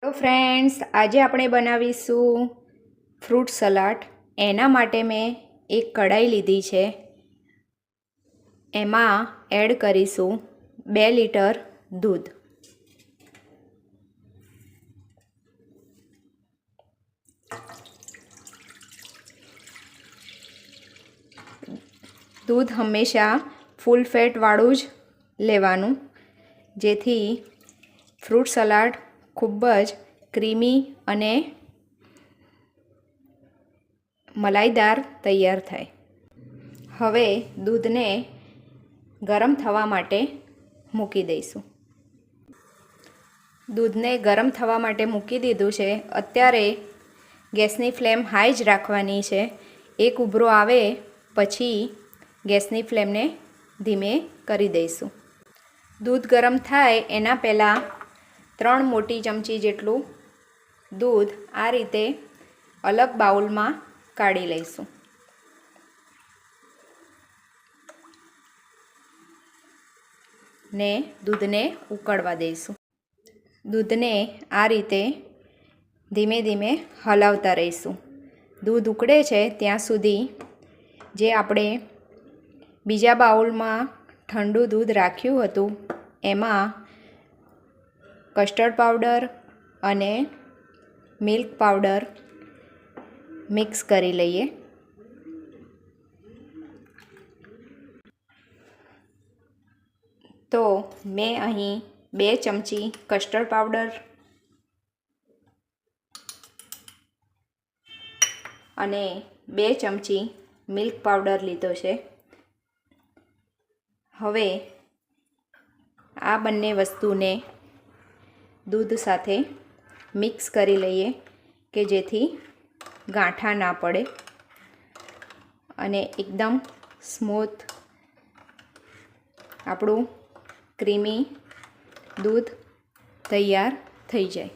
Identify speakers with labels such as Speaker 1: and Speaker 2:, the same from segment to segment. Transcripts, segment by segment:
Speaker 1: Hello friends, આજે આપણે બનાવીશું ફ્રૂટ સલાડ. એના માટે મેં એક કઢાઈ લીધી છે. એમાં એડ કરીશું 2 લીટર દૂધ. દૂધ હંમેશા ફૂલ ફેટવાળું જ લેવાનું, જેથી ફ્રૂટ સલાડ ખૂબ જ ક્રીમી અને મલાઈદાર તૈયાર થાય. હવે દૂધને ગરમ થવા માટે મૂકી દઈશું. દૂધને ગરમ થવા માટે મૂકી દીધું છે. અત્યારે ગેસની ફ્લેમ હાઈ જ રાખવાની છે. એક ઉભરો આવે પછી ગેસની ફ્લેમને ધીમે કરી દઈશું. દૂધ ગરમ થાય એના પહેલાં 3 મોટી ચમચી જેટલું દૂધ આ રીતે અલગ બાઉલમાં કાઢી લઈશું. ને દૂધને ઉકળવા દઈશું. દૂધને આ રીતે ધીમે ધીમે હલાવતા રહીશું. દૂધ ઉકળે છે ત્યાં સુધી જે આપણે બીજા બાઉલમાં ઠંડુ દૂધ રાખ્યું હતું એમાં કસ્ટર્ડ પાવડર અને મિલ્ક પાવડર મિક્સ કરી લઈએ. તો મેં અહીં 2 ચમચી કસ્ટર્ડ પાવડર અને 2 ચમચી મિલ્ક પાવડર લીધો છે. હવે આ બંને વસ્તુને દૂધ સાથે મિક્સ કરી લઈએ કે જેથી ગાંઠા ના પડે અને એકદમ સ્મૂથ આપણું ક્રીમી દૂધ તૈયાર થઈ જાય.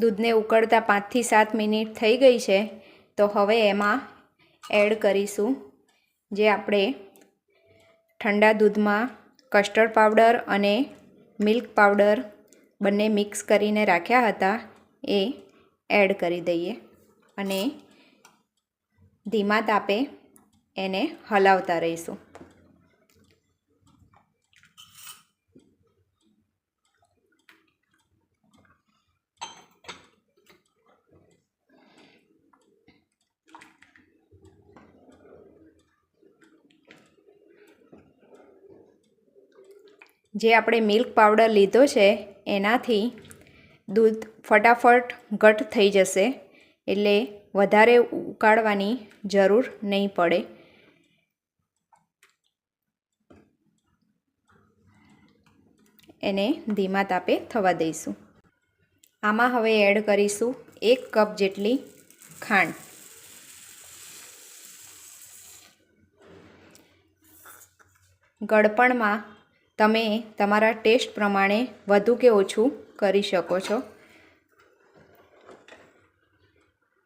Speaker 1: દૂધને ઉકળતા 5 થી 7 મિનિટ થઈ ગઈ છે. તો હવે એમાં એડ કરીશું જે આપણે ઠંડા દૂધમાં કસ્ટર્ડ પાવડર અને મિલ્ક પાવડર બંને મિક્સ કરીને રાખ્યા હતા એ એડ કરી દઈએ અને ધીમા તાપે એને હલાવતા રહીશું. જે આપણે મિલ્ક પાવડર લીધો છે એનાથી દૂધ ફટાફટ ઘટ થઈ જશે, એટલે વધારે ઉકાળવાની જરૂર નહીં પડે. એને ધીમા તાપે થવા દઈશું. આમાં હવે એડ કરીશું 1 કપ જેટલી ખાંડ. ગળપણમાં તમે તમારા ટેસ્ટ પ્રમાણે વધુ કે ઓછું કરી શકો છો.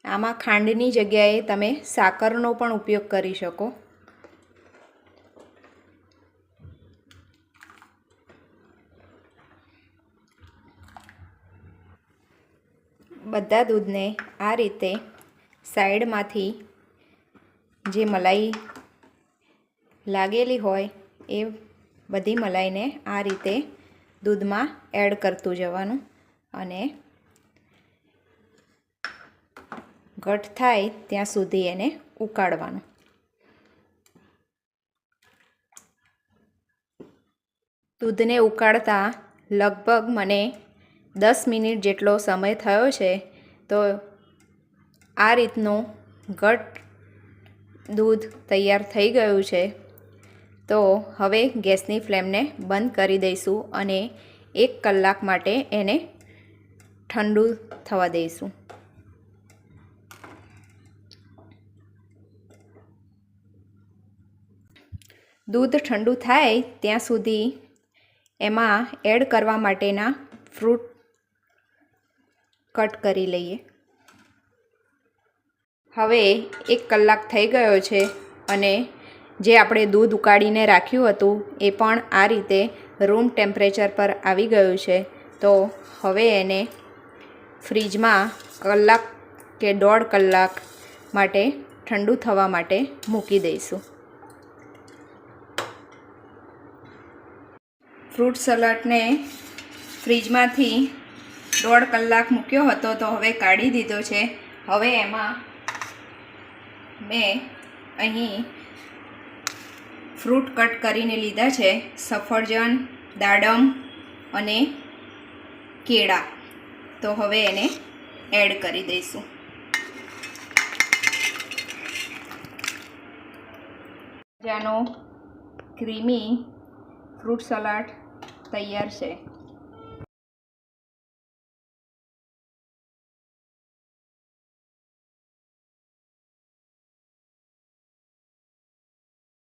Speaker 1: આમાં ખાંડની જગ્યાએ તમે સાકરનો પણ ઉપયોગ કરી શકો. બધા દૂધને આ રીતે સાઈડમાંથી જે મલાઈ લાગેલી હોય એ બધી મલાઈને આ રીતે દૂધમાં એડ કરતું જવાનું અને ઘટ થાય ત્યાં સુધી એને ઉકાળવાનું. દૂધને ઉકાળતા લગભગ મને 10 મિનિટ જેટલો સમય થયો છે. તો આ રીતનું ઘટ દૂધ તૈયાર થઈ ગયું છે. તો હવે ગેસની ફ્લેમને બંધ કરી દઈશું અને 1 કલાક માટે એને ઠંડુ થવા દઈશું. દૂધ ઠંડુ થાય ત્યાં સુધી એમાં એડ કરવા માટેના ફ્રૂટ કટ કરી લઈએ. હવે 1 કલાક થઈ ગયો છે અને જે આપણે દૂધ ઉકાળીને રાખ્યું હતું એ પણ આ રીતે રૂમ ટેમ્પરેચર પર આવી ગયું છે. તો હવે એને ફ્રીજમાં કલાક કે 1.5 કલાક માટે ઠંડુ થવા માટે મૂકી દઈશું. ફ્રૂટ સલાડને ફ્રીજમાંથી 1.5 કલાક મૂક્યો હતો તો હવે કાઢી દીધો છે. હવે એમાં મેં અહીં ફ્રૂટ કટ કરીને લીધા છે, સફરજન, દાડમ અને કેળા. તો હવે એને એડ કરી દઈશું. મજાનો ક્રીમી ફ્રૂટ સલાડ તૈયાર છે.